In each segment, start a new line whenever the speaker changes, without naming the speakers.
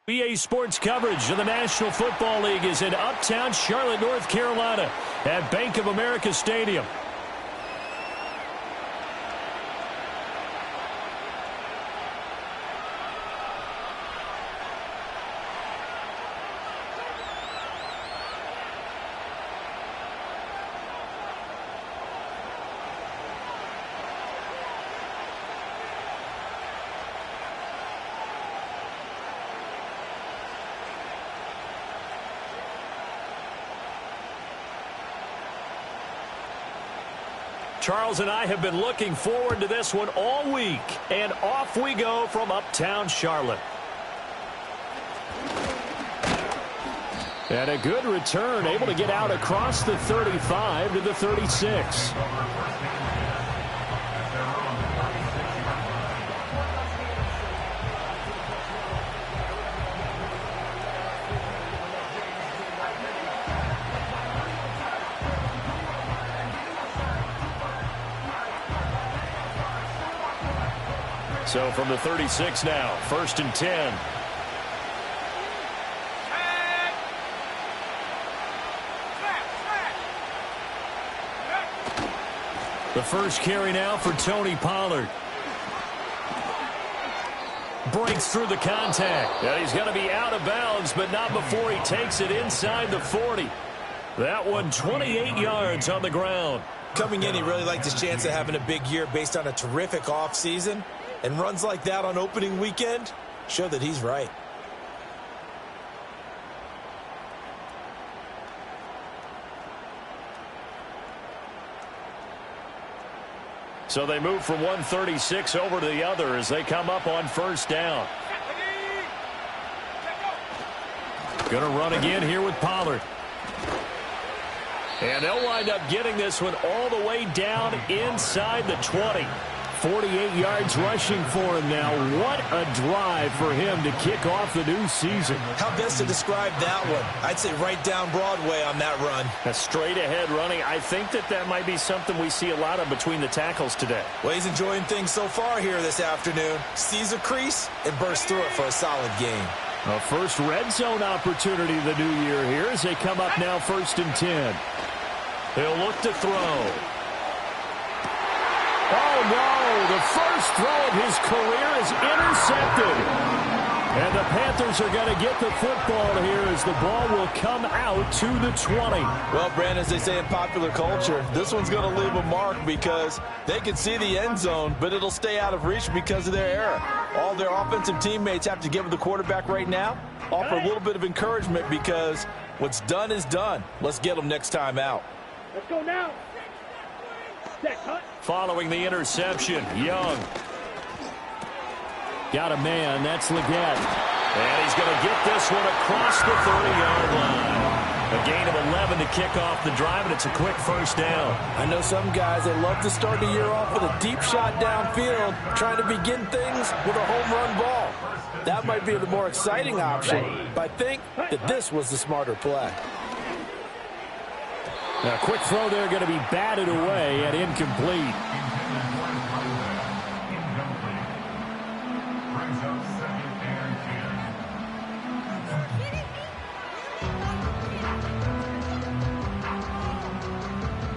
EA Sports coverage of the National Football League is in uptown Charlotte, North Carolina at Bank of America Stadium. Charles and I have been looking forward to this one all week, and off we go from uptown Charlotte. And a good return, able to get out across the 35 to the 36. So from the 36 now, 1st and 10. The first carry now for Tony Pollard. Breaks through the contact. And he's going to be out of bounds, but not before he takes it inside the 40. That one 28 yards on the ground.
Coming in, he really liked his chance of having a big year based on a terrific offseason. And runs like that on opening weekend show that he's right.
So they move from 136 over to the other as they come up on 1st down. Going to run again here with Pollard. And they'll wind up getting this one all the way down inside the 20. 48 yards rushing for him now. What a drive for him to kick off the new season.
How best to describe that one? I'd say right down Broadway on that run.
A straight ahead running. I think that might be something we see a lot of between the tackles today.
Well, he's enjoying things so far here this afternoon. Sees a crease and bursts through it for a solid gain.
A first red zone opportunity the new year here as they come up now 1st and 10. He'll look to throw. Oh, no, the first throw of his career is intercepted. And the Panthers are going to get the football here as the ball will come out to the 20.
Well, Brandon, as they say in popular culture, this one's going to leave a mark because they can see the end zone, but it'll stay out of reach because of their error. All their offensive teammates have to give the quarterback right now, offer a little bit of encouragement because what's done is done. Let's get them next time out.
Let's go now.
Following the interception, Young. Got a man, that's Leggett. And he's going to get this one across the 30-yard line. A gain of 11 to kick off the drive, and it's a quick 1st down.
I know some guys that love to start the year off with a deep shot downfield, trying to begin things with a home run ball. That might be the more exciting option, but I think that this was the smarter play.
Now, quick throw there going to be batted away and incomplete.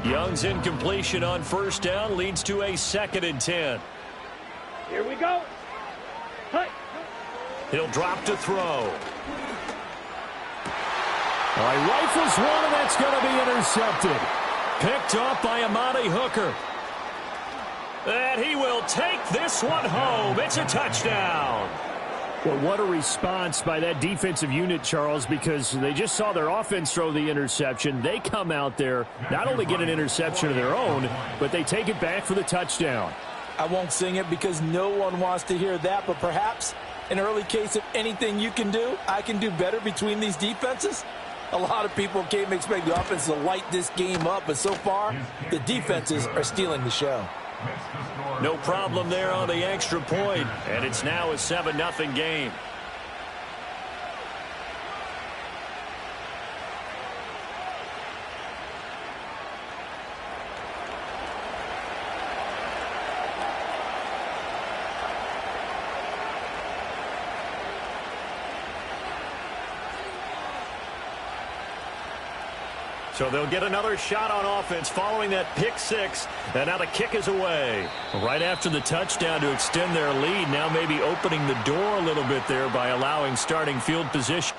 Young's incompletion on 1st down leads to a 2nd and 10.
Here we go. Hi.
He'll drop to throw. Rifles one, and that's going to be intercepted. Picked off by Amani Hooker. And he will take this one home. It's a touchdown. Well, what a response by that defensive unit, Charles, because they just saw their offense throw the interception. They come out there, not only get an interception of their own, but they take it back for the touchdown.
I won't sing it because no one wants to hear that, but perhaps an early case of anything you can do, I can do better between these defenses. A lot of people came to expect the offense to light this game up, but so far, the defenses are stealing the show.
No problem there on the extra point, and it's now a 7-0 game. So they'll get another shot on offense following that pick six. And now the kick is away. Right after the touchdown to extend their lead, now maybe opening the door a little bit there by allowing starting field position.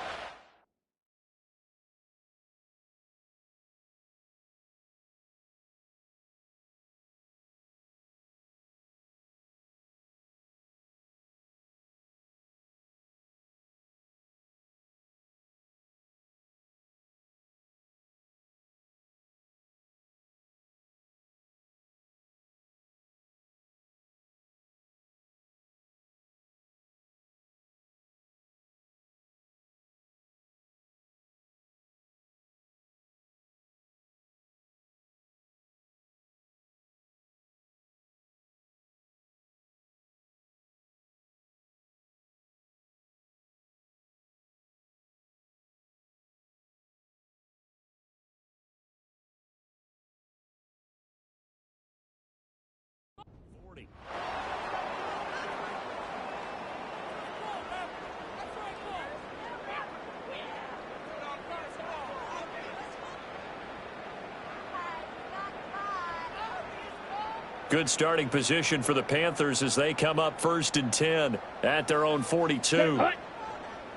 Good starting position for the Panthers as they come up 1st and 10 at their own 42.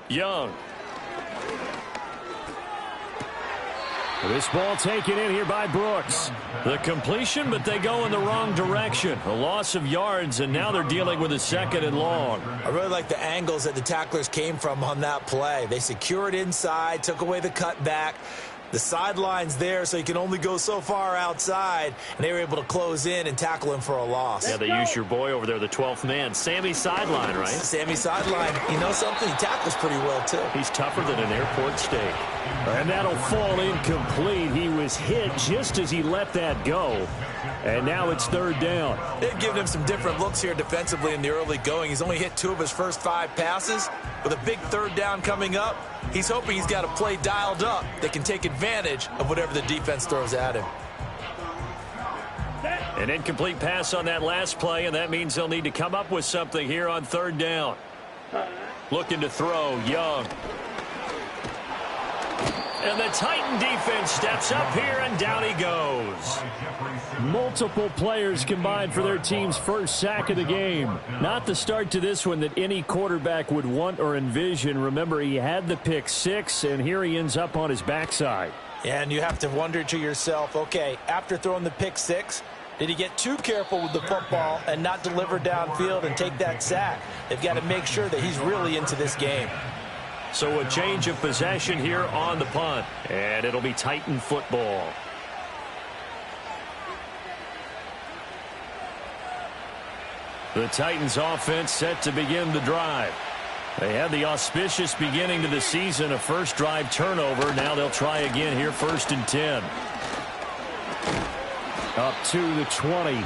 Young. This ball taken in here by Brooks. The completion, but they go in the wrong direction. A loss of yards, and now they're dealing with a 2nd and long.
I really like the angles that the tacklers came from on that play. They secured inside, took away the cutback. The sideline's there, so you can only go so far outside, and they were able to close in and tackle him for a loss.
Yeah, they used your boy over there, the 12th man. Sammy Sideline, right?
Sammy Sideline. You know something? He tackles pretty well, too.
He's tougher than an airport steak. And that'll fall incomplete. He was hit just as he let that go. And now it's 3rd down.
They've given him some different looks here defensively in the early going. He's only hit 2 of his first 5 passes. With a big 3rd down coming up, he's hoping he's got a play dialed up that can take advantage of whatever the defense throws at him.
An incomplete pass on that last play, and that means they'll need to come up with something here on 3rd down. Looking to throw, Young. And the Titan defense steps up here, and down he goes. Multiple players combined for their team's first sack of the game. Not the start to this one that any quarterback would want or envision. Remember, he had the pick six, and here he ends up on his backside.
And you have to wonder to yourself, okay, after throwing the pick six, did he get too careful with the football and not deliver downfield and take that sack? They've got to make sure that he's really into this game.
So a change of possession here on the punt, and it'll be Titan football. The Titans offense set to begin the drive. They had the auspicious beginning to the season, a first drive turnover. Now they'll try again here, 1st and 10. Up to the 20.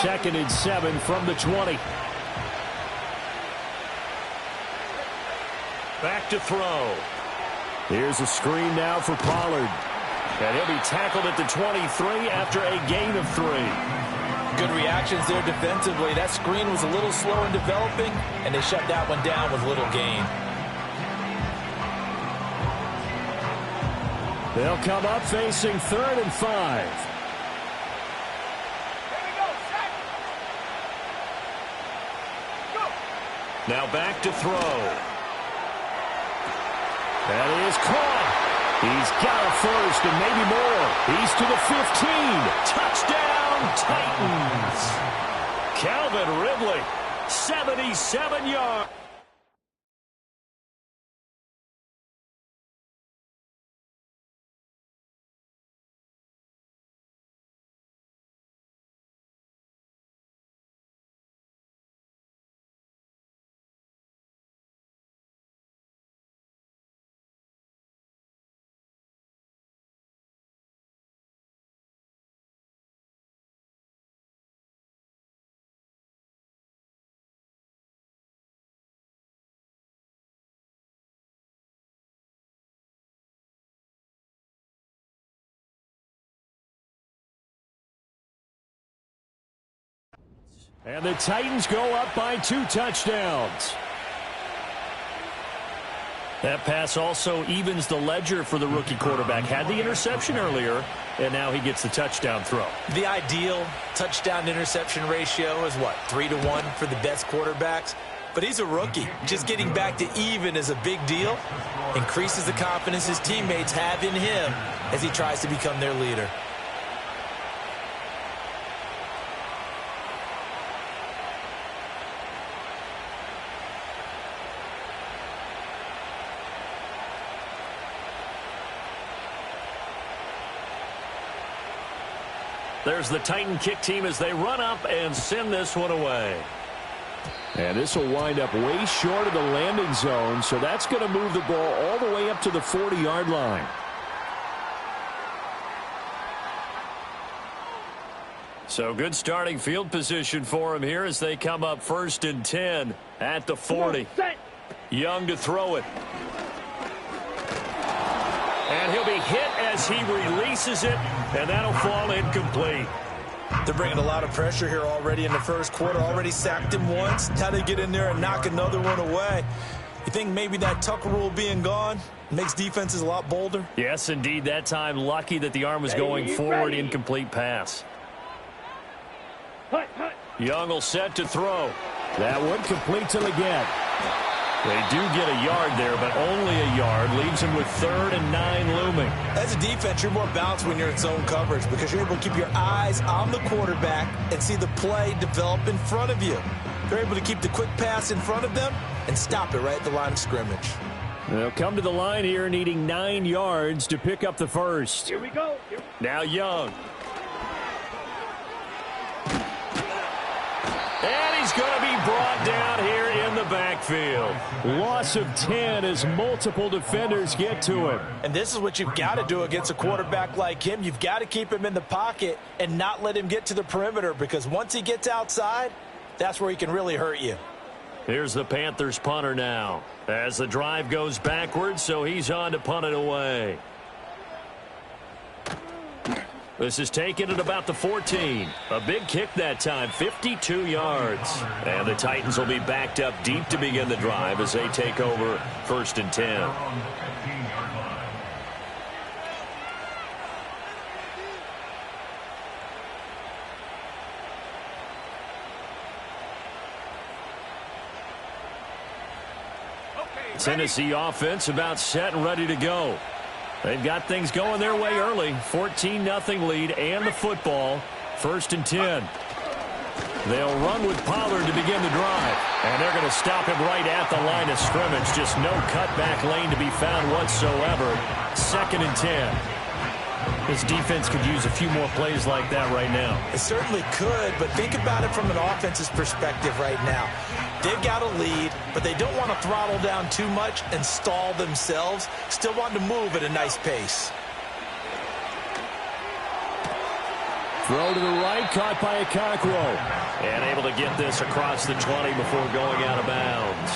Second and 7 from the 20. Back to throw. Here's a screen now for Pollard. And he'll be tackled at the 23 after a gain of 3.
Good reactions there defensively. That screen was a little slow in developing, and they shut that one down with little gain.
They'll come up facing 3rd and 5. Now back to throw. That is caught. He's got a first and maybe more. He's to the 15. Touchdown, Titans. Calvin Ridley, 77 yards. And the Titans go up by 2 touchdowns. That pass also evens the ledger for the rookie quarterback. Had the interception earlier, and now he gets the touchdown throw.
The ideal touchdown-interception ratio is what, 3-to-1 for the best quarterbacks? But he's a rookie. Just getting back to even is a big deal. Increases the confidence his teammates have in him as he tries to become their leader.
There's the Titan kick team as they run up and send this one away. And this will wind up way short of the landing zone, so that's going to move the ball all the way up to the 40-yard line. So good starting field position for him here as they come up 1st and 10 at the 40. Young to throw it. And he'll be hit as he releases it, and that'll fall incomplete.
They're bringing a lot of pressure here already in the first quarter. Already sacked him once. How they get in there and knock another one away? You think maybe that Tucker rule being gone makes defenses a lot bolder?
Yes, indeed. That time, lucky that the arm was going forward. Incomplete pass. Young will set to throw. That one complete to Leggett. They do get a yard there, but only a yard. Leaves him with 3rd and 9 looming.
As a defense, you're more balanced when you're in zone coverage because you're able to keep your eyes on the quarterback and see the play develop in front of you. They're able to keep the quick pass in front of them and stop it right at the line of scrimmage.
They'll come to the line here needing 9 yards to pick up the first.
Here we go.
Now Young. And he's going to be brought down here in the backfield. Loss of 10 as multiple defenders get to him.
And this is what you've got to do against a quarterback like him. You've got to keep him in the pocket and not let him get to the perimeter because once he gets outside, that's where he can really hurt you.
Here's the Panthers punter now as the drive goes backwards, so he's on to punt it away. This is taken at about the 14. A big kick that time, 52 yards. And the Titans will be backed up deep to begin the drive as they take over 1st and 10. Tennessee offense about set and ready to go. They've got things going their way early. 14-0 lead and the football. 1st and 10. They'll run with Pollard to begin the drive. And they're going to stop him right at the line of scrimmage. Just no cutback lane to be found whatsoever. 2nd and 10. This defense could use a few more plays like that right now.
It certainly could, but think about it from an offense's perspective right now. They've got a lead, but they don't want to throttle down too much and stall themselves. Still want to move at a nice pace.
Throw to the right, caught by Okakwo. And able to get this across the 20 before going out of bounds.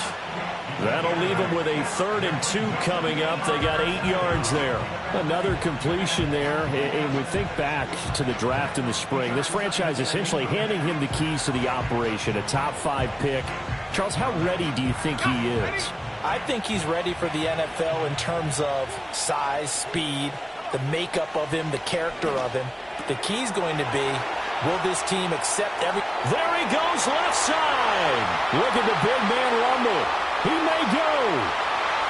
That'll leave them with a 3rd and 2 coming up. They got 8 yards there. Another completion there. And we think back to the draft in the spring. This franchise essentially handing him the keys to the operation, a top 5 pick. Charles, how ready do you think he is?
I think he's ready for the NFL in terms of size, speed, the makeup of him, the character of him. The key's going to be, will this team accept every...
There he goes left side. Look at the big man rumble. He may go.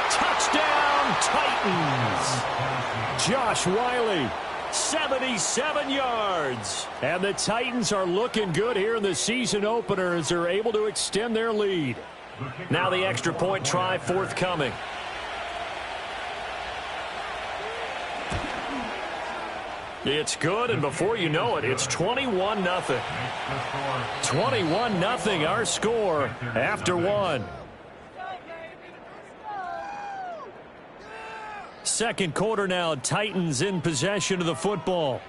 Touchdown, Titans. Josh Wiley, 77 yards. And the Titans are looking good here in the season opener as they're able to extend their lead. Now the extra point try forthcoming. It's good, and before you know it, it's 21-0. 21-0 our score after one. Second quarter now, Titans in possession of the football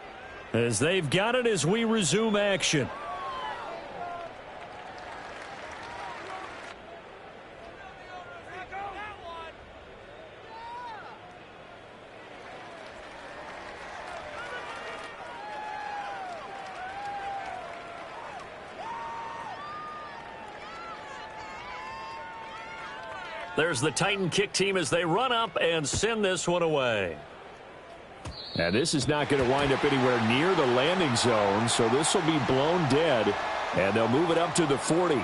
as they've got it as we resume action. There's the Titan kick team as they run up and send this one away.
Now, this is not going to wind up anywhere near the landing zone, so this will be blown dead, and they'll move it up to the 40.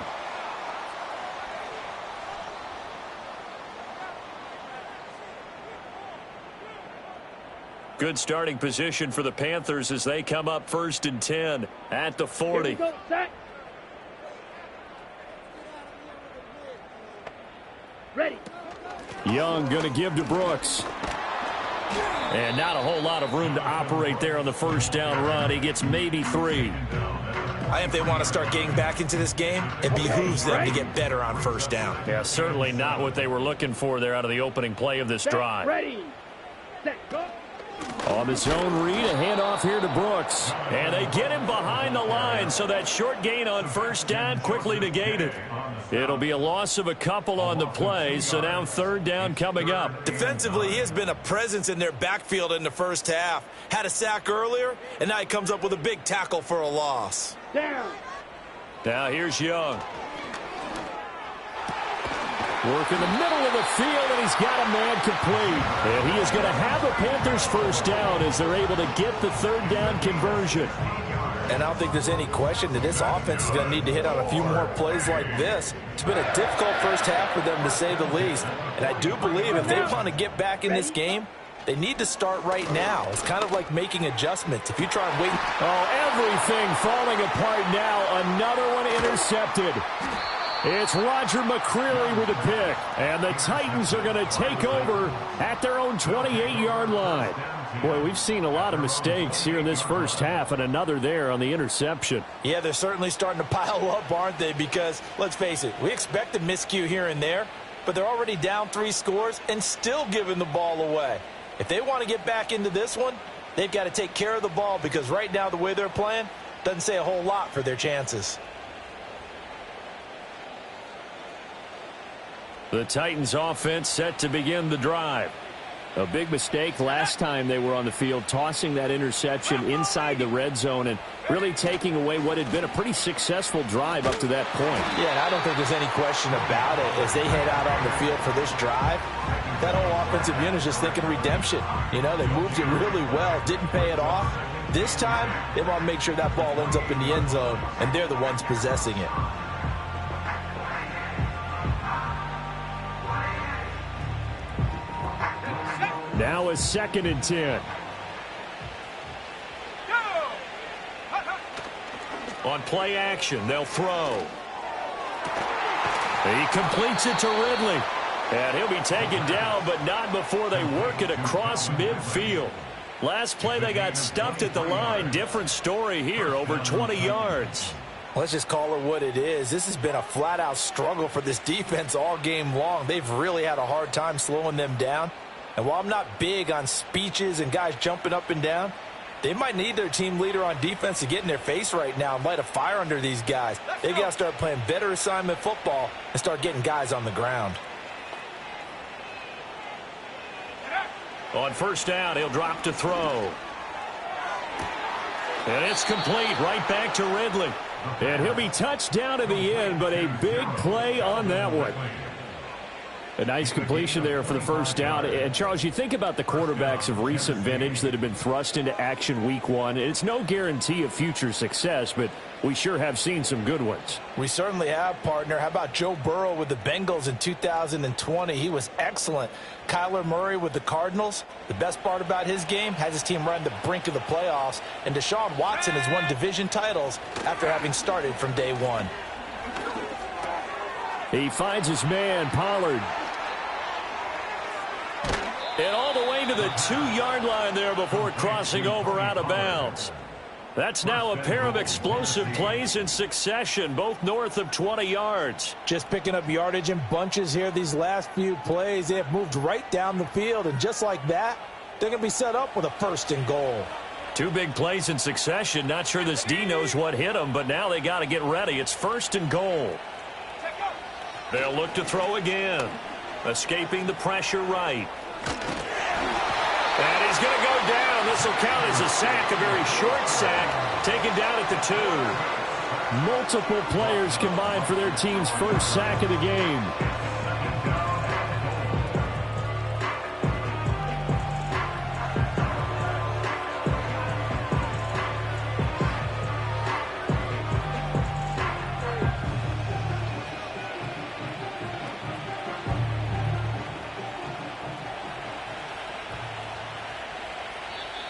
Good starting position for the Panthers as they come up 1st and 10 at the 40.
Here we go, set. Ready.
Young going to give to Brooks. And not a whole lot of room to operate there on the first down run. He gets maybe 3.
I think they want to start getting back into this game. It behooves them to get better on first down.
Yeah, certainly not what they were looking for there out of the opening play of this
Set,
drive.
ready. Set, go.
On the zone read, a handoff here to Brooks. And they get him behind the line, so that short gain on first down quickly negated. It'll be a loss of a couple on the play, so now 3rd down coming up.
Defensively, he has been a presence in their backfield in the first half. Had a sack earlier, and now he comes up with a big tackle for a loss.
Down.
Now here's Young. Work in the middle of the field, and he's got a man complete. And he is going to have a Panthers first down as they're able to get the 3rd down conversion.
And I don't think there's any question that this offense is going to need to hit on a few more plays like this. It's been a difficult first half for them, to say the least. And I do believe if they want to get back in this game, they need to start right now. It's kind of like making adjustments. If you try and wait.
Oh, everything falling apart now. Another one intercepted. It's Roger McCreary with a pick. And the Titans are going to take over at their own 28-yard line. Boy, we've seen a lot of mistakes here in this first half, and another there on the interception.
Yeah, they're certainly starting to pile up, aren't they? Because, let's face it, we expect a miscue here and there, but they're already down 3 scores and still giving the ball away. If they want to get back into this one, they've got to take care of the ball, because right now the way they're playing doesn't say a whole lot for their chances.
The Titans offense set to begin the drive. A big mistake last time they were on the field, tossing that interception inside the red zone and really taking away what had been a pretty successful drive up to that point.
Yeah, and I don't think there's any question about it. As they head out on the field for this drive, that whole offensive unit is just thinking redemption. You know, they moved it really well, didn't pay it off. This time, they want to make sure that ball ends up in the end zone, and they're the ones possessing it.
Now a 2nd and 10. On play action, they'll throw. He completes it to Ridley. And he'll be taken down, but not before they work it across midfield. Last play, they got stuffed at the line. Different story here, over 20 yards.
Let's just call it what it is. This has been a flat-out struggle for this defense all game long. They've really had a hard time slowing them down. And while I'm not big on speeches and guys jumping up and down, they might need their team leader on defense to get in their face right now and light a fire under these guys. They've got to start playing better assignment football and start getting guys on the ground.
On first down, he'll drop to throw. And it's complete right back to Ridley. And he'll be touched down at the end, but a big play on that one. A nice completion there for the first down. And, Charles, you think about the quarterbacks of recent vintage that have been thrust into action week 1. It's no guarantee of future success, but we sure have seen some good ones.
We certainly have, partner. How about Joe Burrow with the Bengals in 2020? He was excellent. Kyler Murray with the Cardinals. The best part about his game, has his team run the brink of the playoffs. And Deshaun Watson has won division titles after having started from day 1.
He finds his man, Pollard. And all the way to the 2-yard line there before crossing over out of bounds. That's now a pair of explosive plays in succession, both north of 20 yards.
Just picking up yardage in bunches here these last few plays. They have moved right down the field, and just like that, they're going to be set up with a 1st and goal.
2 big plays in succession. Not sure this D knows what hit them, but now they got to get ready. It's 1st and goal. They'll look to throw again. Escaping the pressure right. And he's going to go down. This will count as a sack, a very short sack, taken down at the 2. Multiple players combined for their team's first sack of the game.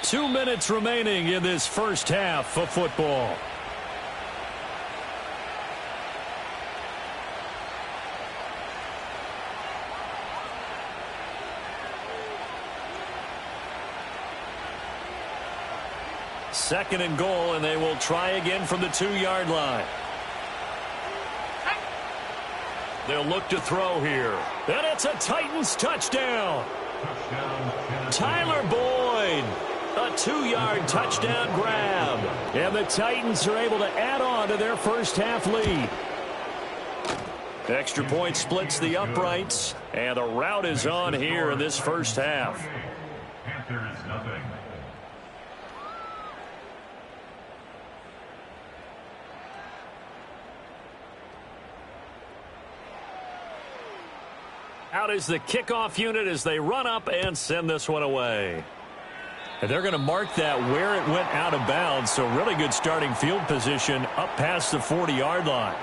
2 minutes remaining in this first half of football. Second and goal, and they will try again from the 2-yard line. They'll look to throw here. And it's a Titans touchdown. Tyler Boyd. A 2-yard touchdown grab. And the Titans are able to add on to their first half lead. Extra point splits the uprights. And the route is on here in this first half.
Panthers nothing.
Out is the kickoff unit as they run up and send this one away. And they're going to mark that where it went out of bounds, so really good starting field position up past the 40-yard line.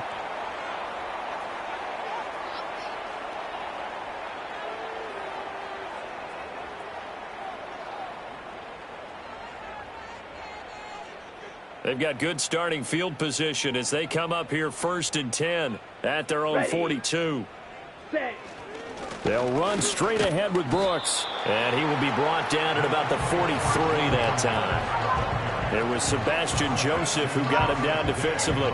They've got good starting field position as they come up here 1st and 10 at their own 42.
Set.
They'll run straight ahead with Brooks. And he will be brought down at about the 43 that time. It was Sebastian Joseph who got him down defensively.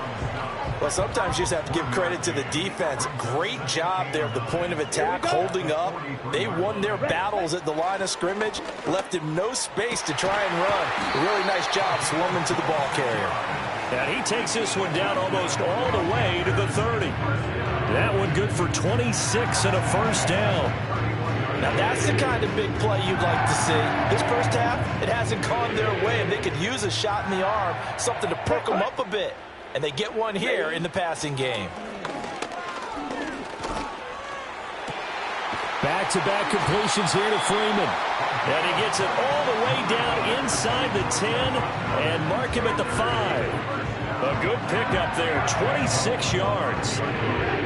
Well, sometimes you just have to give credit to the defense. Great job there at the point of attack, holding up. They won their battles at the line of scrimmage, left him no space to try and run. A really nice job swarming to the ball carrier.
And he takes this one down almost all the way to the 30. That one good for 26 and a first down.
Now that's the kind of big play you'd like to see. This first half, it hasn't gone their way, and they could use a shot in the arm, something to perk them up a bit. And they get one here in the passing game.
Back-to-back completions here to Freeman. And he gets it all the way down inside the 10 and mark him at the 5. A good pickup there, 26 yards.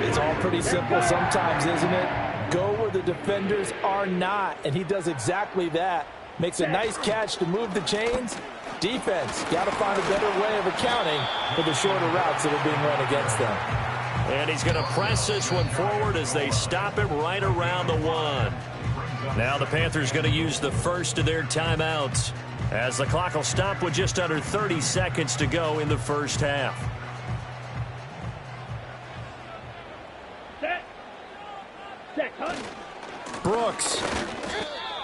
It's all pretty simple sometimes, isn't it? Go where the defenders are not, and he does exactly that. Makes a nice catch to move the chains. Defense, got to find a better way of accounting for the shorter routes that are being run against them.
And he's going to press this one forward as they stop him right around the 1. Now the Panthers going to use the first of their timeouts, as the clock will stop with just under 30 seconds to go in the first half.
Set. Set. Cut.
Brooks.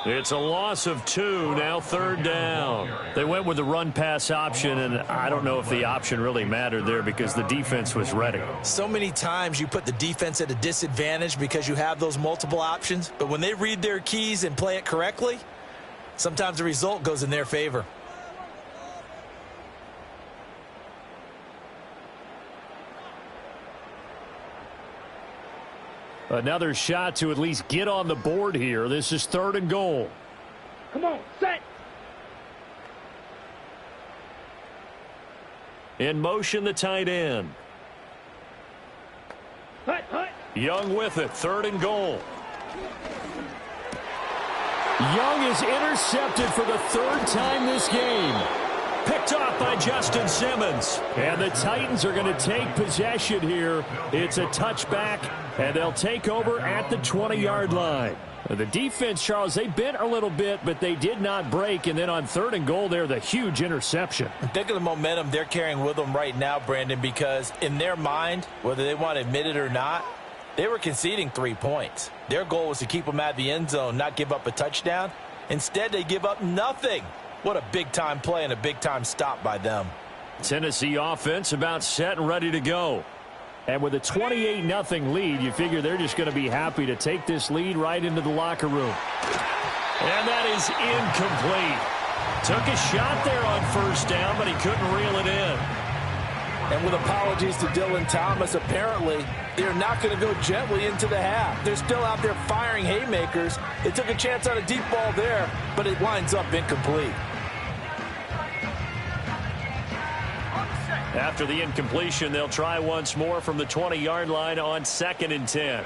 It's a loss of 2, now 3rd down. They went with the run-pass option, and I don't know if the option really mattered there because the defense was ready.
So many times you put the defense at a disadvantage because you have those multiple options, but when they read their keys and play it correctly, sometimes the result goes in their favor.
Another shot to at least get on the board here. This is 3rd and goal.
Come on, set.
In motion, the tight end.
Hut, hut.
Young with it, 3rd and goal. Young is intercepted for the 3rd time this game. Picked off by Justin Simmons. And the Titans are going to take possession here. It's a touchback, and they'll take over at the 20-yard line. The defense, Charles, they bent a little bit, but they did not break. And then on 3rd and goal there, the huge interception.
Think of the momentum they're carrying with them right now, Brandon, because in their mind, whether they want to admit it or not, they were conceding 3 points. Their goal was to keep them out of the end zone, not give up a touchdown. Instead, they give up nothing. What a big-time play and a big-time stop by them.
Tennessee offense about set and ready to go. And with a 28-0 lead, you figure they're just going to be happy to take this lead right into the locker room. And that is incomplete. Took a shot there on 1st down, but he couldn't reel it in.
And with apologies to Dylan Thomas, apparently they're not going to go gently into the half. They're still out there firing haymakers. They took a chance on a deep ball there, but it winds up incomplete.
After the incompletion, they'll try once more from the 20-yard line on 2nd and 10.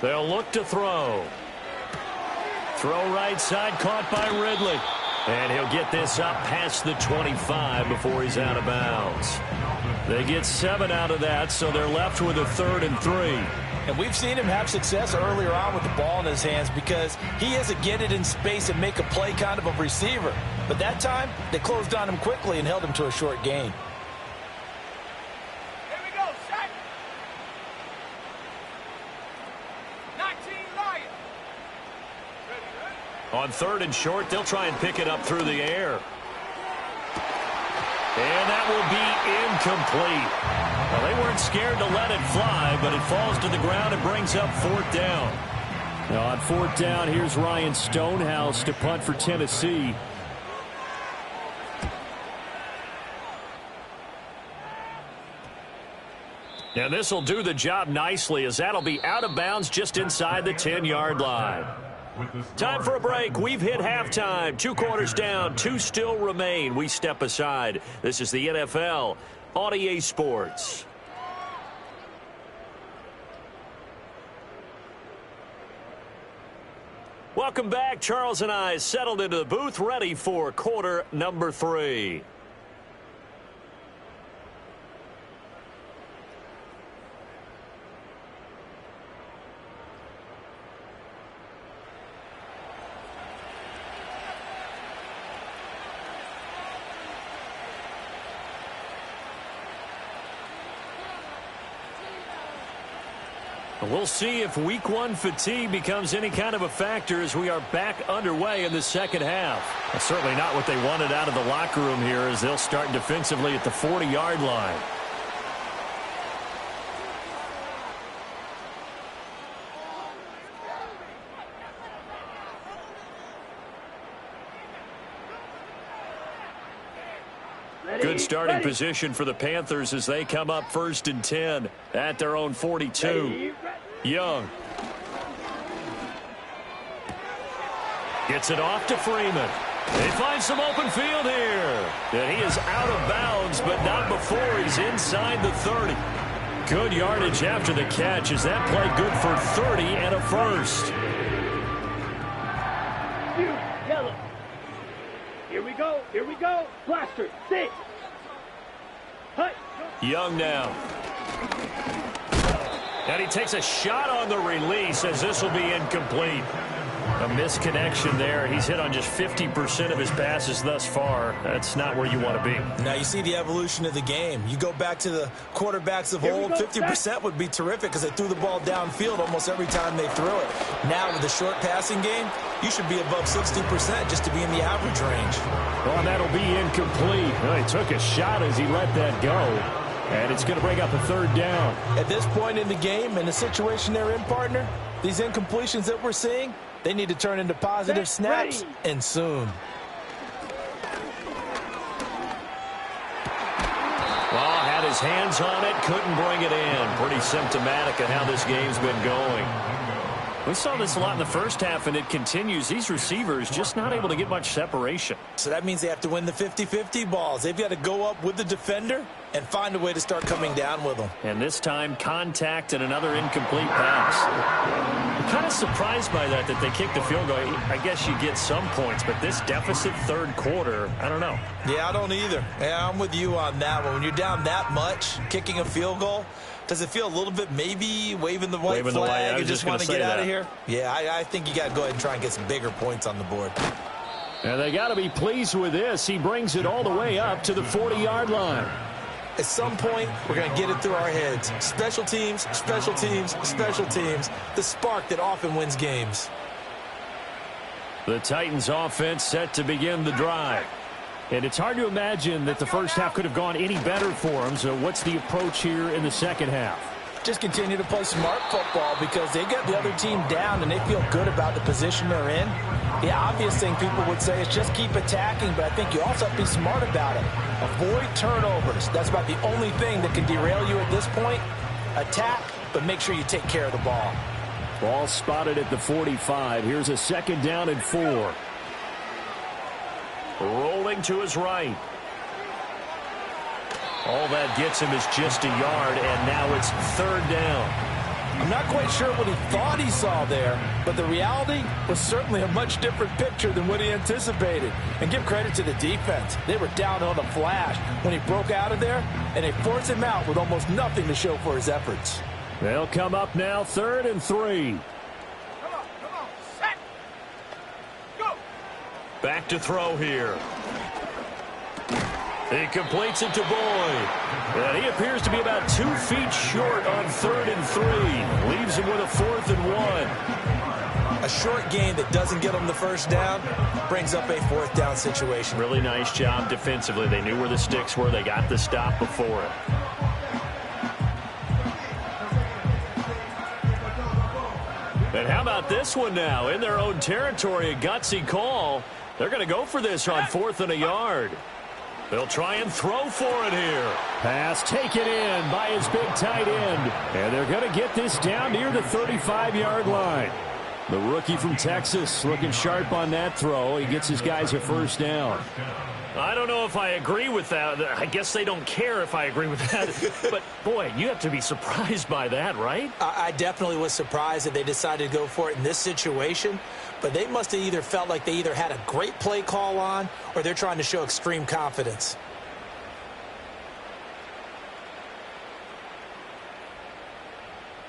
They'll look to throw. Throw right side, caught by Ridley. And he'll get this up past the 25 before he's out of bounds. They get 7 out of that, so they're left with a 3rd and 3.
And we've seen him have success earlier on with the ball in his hands because he is a get it in space and make a play kind of a receiver. But that time, they closed on him quickly and held him to a short gain.
Here we go, set. 19 Lions.
On 3rd and short, they'll try and pick it up through the air. And that will be incomplete. Well, they weren't scared to let it fly, but it falls to the ground and brings up 4th down.
Now on 4th down, here's Ryan Stonehouse to punt for Tennessee.
And this will do the job nicely as that'll be out of bounds just inside the 10-yard line. Time for a break. We've hit halftime. 2 quarters down. 2 still remain. We step aside. This is the NFL on EA Sports. Welcome back. Charles and I settled into the booth ready for quarter number 3. We'll see if week 1 fatigue becomes any kind of a factor as we are back underway in the second half. That's certainly not what they wanted out of the locker room here as they'll start defensively at the 40-yard line. Good starting position for the Panthers as they come up 1st and 10 at their own 42. Young gets it off to Freeman. They find some open field here. And he is out of bounds, but not before he's inside the 30. Good yardage after the catch. Is that play good for 30 and a first?
Yellow. Here we go. Here we go. Blaster. 6. Hut.
Young now. And he takes a shot on the release as this will be incomplete. A misconnection there. He's hit on just 50% of his passes thus far. That's not where you want to be.
Now you see the evolution of the game. You go back to the quarterbacks of old, 50% would be terrific because they threw the ball downfield almost every time they threw it. Now with the short passing game, you should be above 60% just to be in the average range.
Well, that'll be incomplete. Well, he took a shot as he let that go. And it's going to bring up a 3rd down.
At this point in the game, in the situation they're in, partner, these incompletions that we're seeing, they need to turn into positive snaps, and soon.
Well, had his hands on it, couldn't bring it in. Pretty symptomatic of how this game's been going. We saw this a lot in the first half, and it continues. These receivers just not able to get much separation.
So that means they have to win the 50-50 balls. They've got to go up with the defender and find a way to start coming down with them.
And this time, contact and another incomplete pass. I'm kind of surprised by that they kicked the field goal. I guess you get some points, but this deficit 3rd quarter, I don't know.
Yeah, I don't either. Yeah, I'm with you on that one. When you're down that much, kicking a field goal, does it feel a little bit maybe waving the white flag and just want to get out of here? Yeah, I think you got to go ahead and try and get some bigger points on the board.
And they got to be pleased with this. He brings it all the way up to the 40-yard line.
At some point, we're going to get it through our heads. Special teams, special teams, special teams. The spark that often wins games.
The Titans offense set to begin the drive.
And it's hard to imagine that the first half could have gone any better for them. So what's the approach here in the second half?
Just continue to play smart football because they got the other team down and they feel good about the position they're in. The obvious thing people would say is just keep attacking, but I think you also have to be smart about it. Avoid turnovers. That's about the only thing that can derail you at this point. Attack, but make sure you take care of the ball.
Ball spotted at the 45. Here's a 2nd down and 4.
Rolling to his right. All that gets him is just a yard, and now it's 3rd down.
I'm not quite sure what he thought he saw there, but the reality was certainly a much different picture than what he anticipated. And give credit to the defense. They were down on a flash when he broke out of there, and they forced him out with almost nothing to show for his efforts.
They'll come up now 3rd and 3.
Come on, set. Go.
Back to throw here. He completes it to Boyd. And he appears to be about 2 feet short on 3rd and 3. Leaves him with a 4th and 1.
A short gain that doesn't get him the first down brings up a 4th down situation.
Really nice job defensively. They knew where the sticks were. They got the stop before it. And how about this one now? In their own territory, a gutsy call. They're going to go for this on 4th and a yard. They'll try and throw for it here.
Pass taken in by his big tight end. And they're going to get this down near the 35-yard line. The rookie from Texas looking sharp on that throw. He gets his guys a first down.
I don't know if I agree with that. I guess they don't care if I agree with that. But, boy, you have to be surprised by that, right?
I definitely was surprised that they decided to go for it in this situation. But they must have either felt like they either had a great play call on or they're trying to show extreme confidence.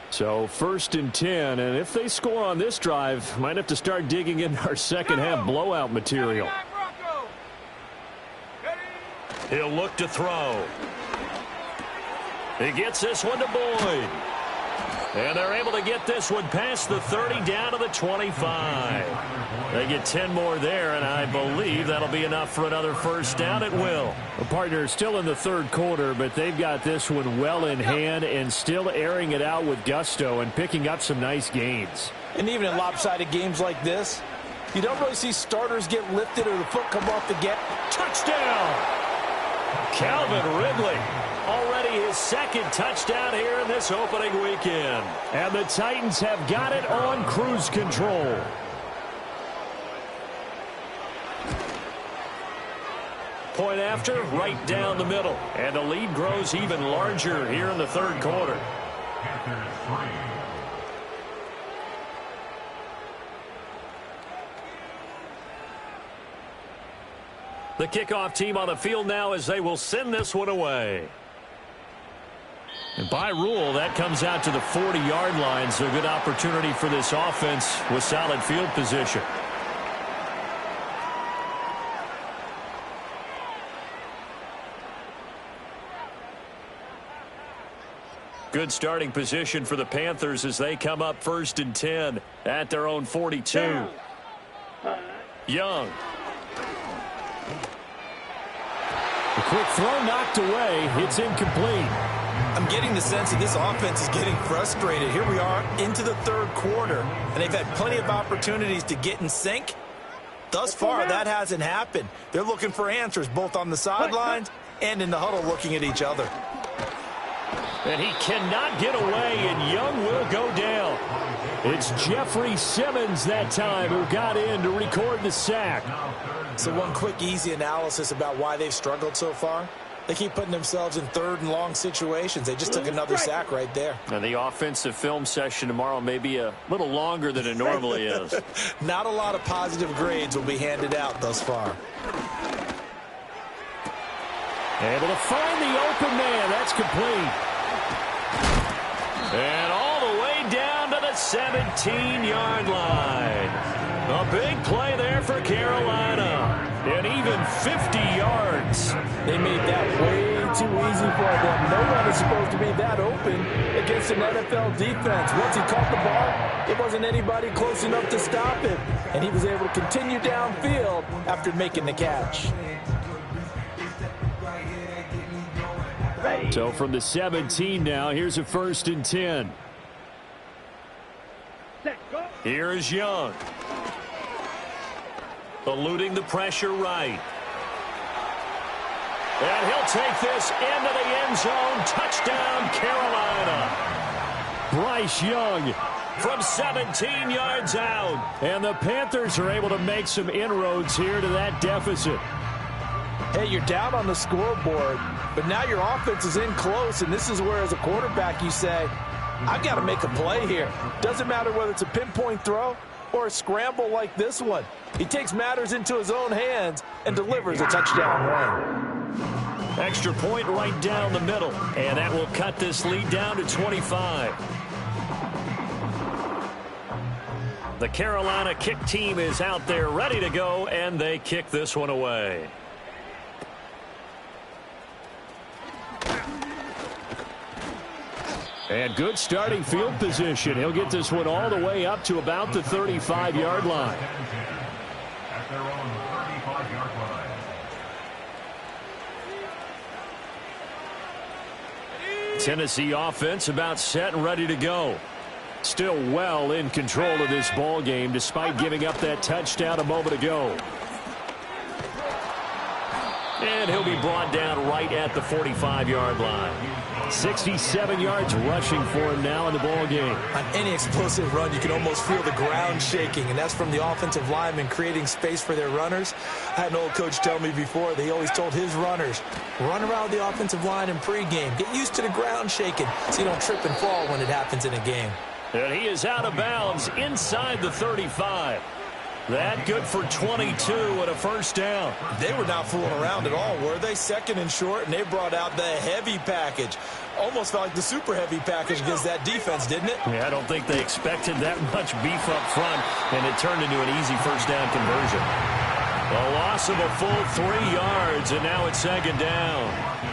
So 1st and 10, and if they score on this drive, might have to start digging in our second half blowout material.
He'll look to throw. He gets this one to Boyd. And they're able to get this one past the 30 down to the 25. They get 10 more there, and I believe that'll be enough for another first down. It will.
The partner is still in the 3rd quarter, but they've got this one well in hand and still airing it out with gusto and picking up some nice gains.
And even in lopsided games like this, you don't really see starters get lifted or the foot come off the gas.
Touchdown! Calvin Ridley. Already his 2nd touchdown here in this opening weekend.
And the Titans have got it on cruise control.
Point after, right down the middle. And the lead grows even larger here in the 3rd quarter. The kickoff team on the field now as they will send this one away. And by rule, that comes out to the 40-yard line, so a good opportunity for this offense with solid field position. Good starting position for the Panthers as they come up 1st and 10 at their own 42. Young.
A quick throw knocked away. It's incomplete.
I'm getting the sense that this offense is getting frustrated. Here we are into the 3rd quarter, and they've had plenty of opportunities to get in sync. Thus far, that hasn't happened. They're looking for answers both on the sidelines and in the huddle looking at each other.
And he cannot get away, and Young will go down.
It's Jeffrey Simmons that time who got in to record the sack.
So one quick, easy analysis about why they've struggled so far. They keep putting themselves in 3rd and long situations. They just took another sack right there.
And the offensive film session tomorrow may be a little longer than it normally is.
Not a lot of positive grades will be handed out thus far.
Able to find the open man. That's complete.
And all the way down to the 17-yard line. A big play there for Carolina. And even 50 yards.
They made that way too easy for them. No one is supposed to be that open against an NFL defense. Once he caught the ball, it wasn't anybody close enough to stop him. And he was able to continue downfield after making the catch.
So from the 17 now, here's a 1st and 10.
Here is Young. Eluding the pressure right. And he'll take this into the end zone. Touchdown, Carolina.
Bryce Young
from 17 yards out.
And the Panthers are able to make some inroads here to that deficit.
Hey, you're down on the scoreboard, but now your offense is in close, and this is where, as a quarterback, you say, I've got to make a play here. Doesn't matter whether it's a pinpoint throw or a scramble like this one. He takes matters into his own hands and delivers a touchdown run.
Extra point right down the middle, and that will cut this lead down to 25. The Carolina kick team is out there ready to go, and they kick this one away.
And good starting field position. He'll get this one all the way up to about the 35-yard line.
At their own 35-yard line.
Tennessee offense about set and ready to go. Still well in control of this ball game despite giving up that touchdown a moment ago. And he'll be brought down right at the 45-yard line. 67 yards rushing for him now in the ball game.
On any explosive run, you can almost feel the ground shaking, and that's from the offensive linemen creating space for their runners. I had an old coach tell me before, they always told his runners, run around the offensive line in pregame. Get used to the ground shaking so you don't trip and fall when it happens in a game.
And he is out of bounds inside the 35. That good for 22 and a first down.
They were not fooling around at all, were they? Second and short, and they brought out the heavy package. Almost felt like the super heavy package against that defense, didn't it?
Yeah, I don't think they expected that much beef up front, and it turned into an easy first down conversion. A loss of a full 3 yards, and now it's second down.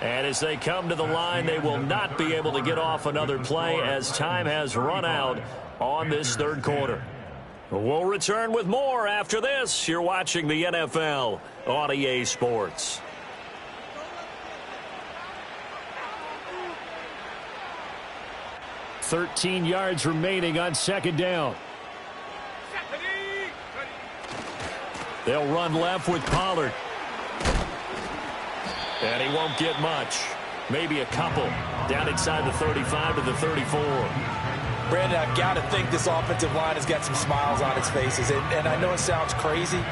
And as they come to the line, they will not be able to get off another play as time has run out on this third quarter. We'll return with more after this. You're watching the NFL on EA Sports. $13 yards remaining on second down. They'll run left with Pollard. And he won't get much. Maybe a couple. Down inside the 35 to the 34.
Brandon, I've got to think this offensive line has got some smiles on its faces. And I know it sounds crazy,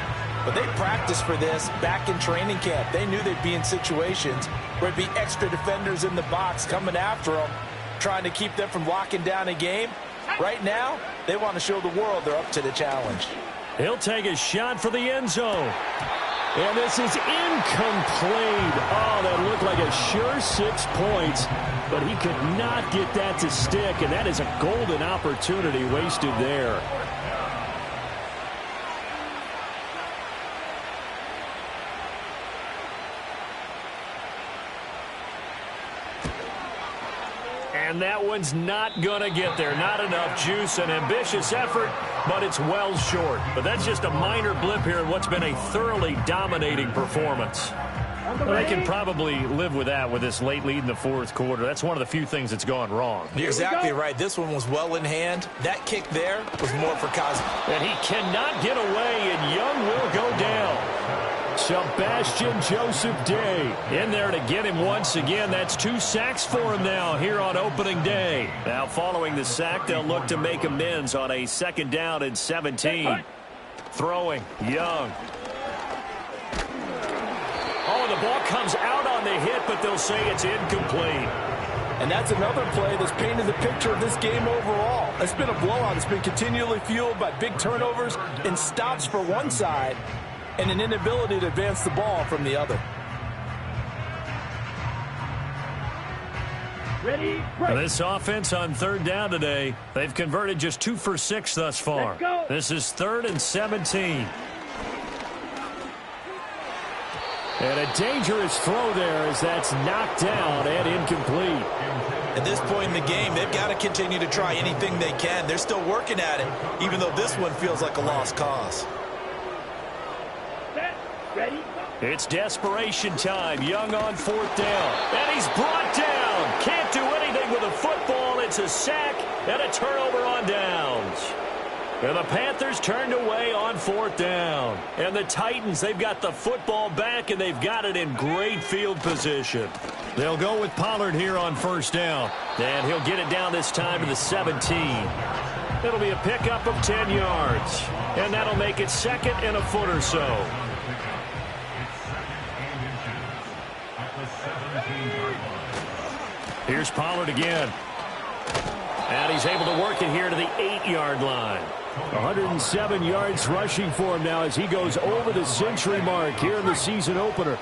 but they practiced for this back in training camp. They knew they'd be in situations where it'd be extra defenders in the box coming after them, trying to keep them from locking down a game. Right now, they want to show the world they're up to the challenge.
He'll take a shot for the end zone. And this is incomplete. Oh, that looked like a sure 6 points, but he could not get that to stick, and that is a golden opportunity wasted there. And that one's not going to get there. Not enough juice. An ambitious effort, but it's well short. But that's just a minor blip here in what's been a thoroughly dominating performance. They can probably live with that with this late lead in the fourth quarter. That's one of the few things that's gone wrong.
You're exactly right. This one was well in hand. That kick there was more for Cosby.
And he cannot get away, and Young will go down. Sebastian Joseph Day in there to get him once again. That's 2 sacks for him now here on opening day. Now following the sack, they'll look to make amends on a second down and 17. Throwing, Young. Oh, the ball comes out on the hit, but they'll say it's incomplete.
And that's another play that's painted the picture of this game overall. It's been a blowout. It's been continually fueled by big turnovers and stops for one side and an inability to advance the ball from the other.
Ready,
This offense on third down today, they've converted just 2 for 6 thus far. This is 3rd and 17. And a dangerous throw there as that's knocked down and incomplete.
At this point in the game, they've got to continue to try anything they can. They're still working at it, even though this one feels like a lost cause.
ready,
It's desperation time. Young on 4th down. And he's brought down. Can't do anything with a football. It's a sack and a turnover on downs. And the Panthers turned away on 4th down. And the Titans, they've got the football back, and they've got it in great field position. They'll go with Pollard here on 1st down. And he'll get it down this time to the 17. It'll be a pickup of 10 yards. And that'll make it 2nd and a foot or so.
Here's Pollard again. And he's able to work it here to the 8-yard line. 107 yards rushing for him now as he goes over the century mark here in the season opener.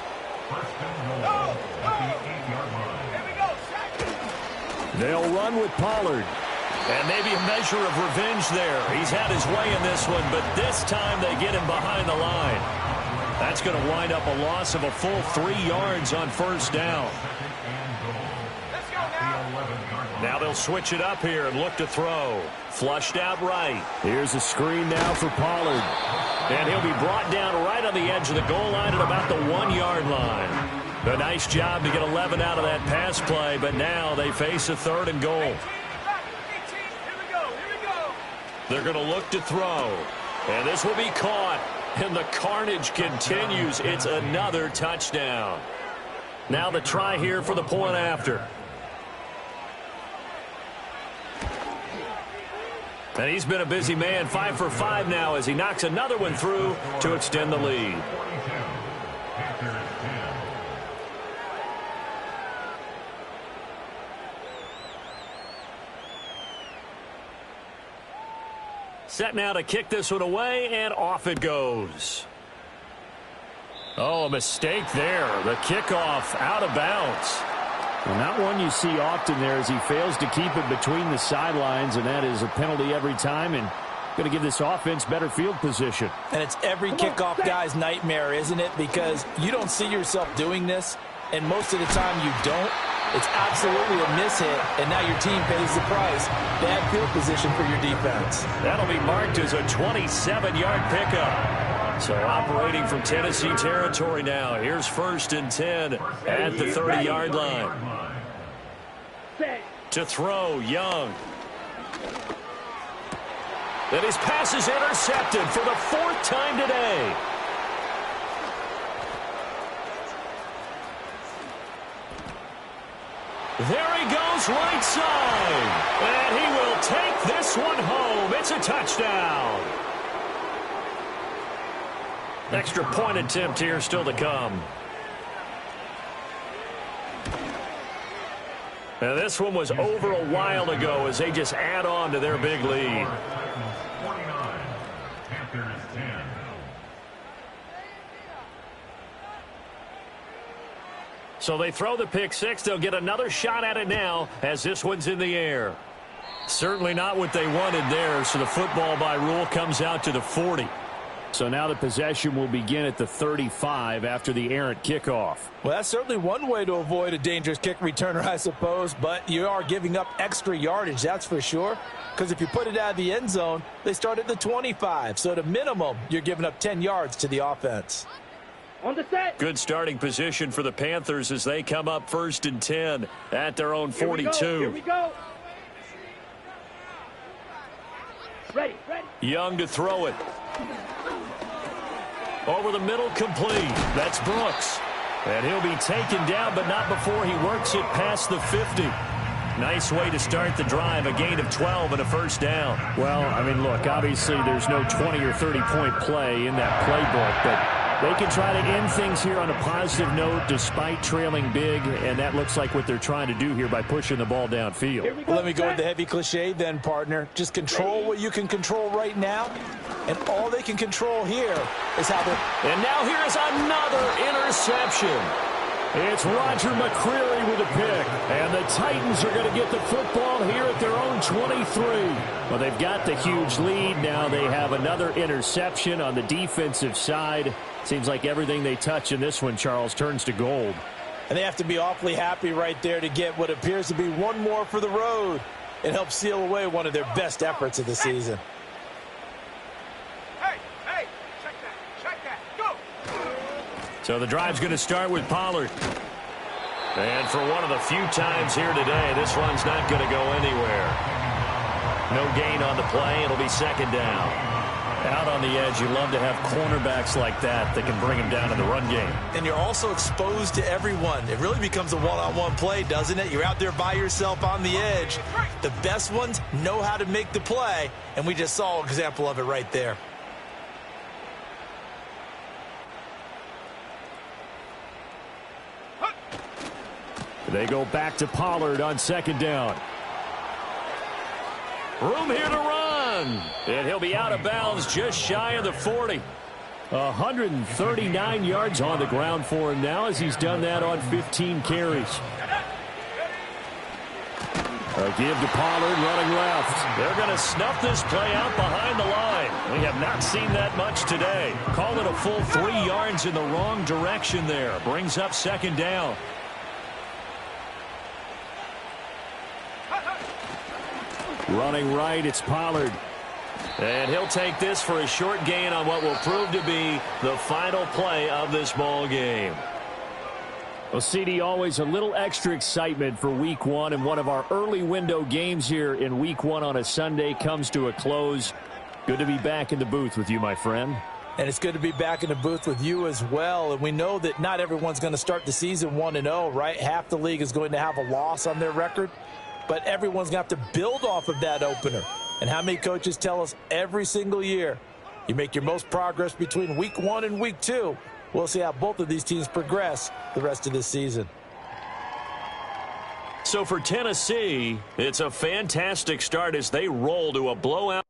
They'll run with Pollard.
And maybe a measure of revenge there. He's had his way in this one, but this time they get him behind the line. That's going to wind up a loss of a full 3 yards on first down. Now they'll switch it up here and look to throw. Flushed out right.
Here's a screen now for Pollard.
And he'll be brought down right on the edge of the goal line at about the 1-yard line. A nice job to get 11 out of that pass play, but now they face a 3rd and goal. They're going to look to throw. And this will be caught. And the carnage continues. It's another touchdown. Now the try here for the point after. And he's been a busy man, 5 for 5 now as he knocks another one through to extend the lead. Set now to kick this one away, and off it goes. Oh, a mistake there. The kickoff out of bounds.
Well, not one you see often there as he fails to keep it between the sidelines, and that is a penalty every time and going to give this offense better field position.
And it's every kickoff guy's nightmare, isn't it? Because you don't see yourself doing this, and most of the time you don't. It's absolutely a mishit, and now your team pays the price. Bad field position for your defense.
That'll be marked as a 27-yard pickup. So operating from Tennessee territory now. Here's 1st and 10 at the 30-yard line. To throw, Young. And his pass is intercepted for the 4th time today. There he goes right side. And he will take this one home. It's a touchdown. Extra point attempt here still to come. And this one was over a while ago as they just add on to their big lead. So they throw the pick six. They'll get another shot at it now as this one's in the air. Certainly not what they wanted there, so the football by rule comes out to the 40.
So now the possession will begin at the 35 after the errant kickoff.
Well, that's certainly one way to avoid a dangerous kick returner, I suppose, but you are giving up extra yardage, that's for sure. Because if you put it out of the end zone, they start at the 25. So at a minimum, you're giving up 10 yards to the offense.
On the set.
Good starting position for the Panthers as they come up 1st and 10 at their own 42.
Here we go. Ready.
Young to throw it. Over the middle, complete. That's Brooks. And he'll be taken down, but not before he works it past the 50. Nice way to start the drive, a gain of 12 and a first down.
Well, I mean, look, obviously there's no 20 or 30-point play in that playbook, but they can try to end things here on a positive note despite trailing big, and that looks like what they're trying to do here by pushing the ball downfield.
Well, let me go with the heavy cliche then, partner. Just control what you can control right now, and all they can control here is how they're...
And now here's another interception.
It's Roger McCreary with a pick, and the Titans are going to get the football here at their own 23. Well, they've got the huge lead. Now they have another interception on the defensive side. Seems like everything they touch in this one, Charles, turns to gold.
And they have to be awfully happy right there to get what appears to be one more for the road and help seal away one of their best efforts of the season.
Hey, check that, go!
So the drive's going to start with Pollard. And for one of the few times here today, this run's not going to go anywhere. No gain on the play. It'll be 2nd down. Out on the edge, you love to have cornerbacks like that can bring him down in the run game.
And you're also exposed to everyone. It really becomes a one-on-one play, doesn't it? You're out there by yourself on the edge. The best ones know how to make the play, and we just saw an example of it right there.
They go back to Pollard on second down. Room here to run. And he'll be out of bounds just shy of the 40. 139 yards on the ground for him now as he's done that on 15 carries. A give to Pollard running left.
They're going to snuff this play out behind the line. We have not seen that much today. Call it a full 3 yards in the wrong direction there. Brings up second down.
Running right, it's Pollard.
And he'll take this for a short gain on what will prove to be the final play of this ball game.
Well, CD, always a little extra excitement for Week 1, and one of our early window games here in Week 1 on a Sunday comes to a close. Good to be back in the booth with you, my friend.
And it's good to be back in the booth with you as well. And we know that not everyone's going to start the season 1-0, right? Half the league is going to have a loss on their record. But everyone's going to have to build off of that opener. And how many coaches tell us every single year, you make your most progress between Week 1 and Week 2. We'll see how both of these teams progress the rest of this season.
So for Tennessee, it's a fantastic start as they roll to a blowout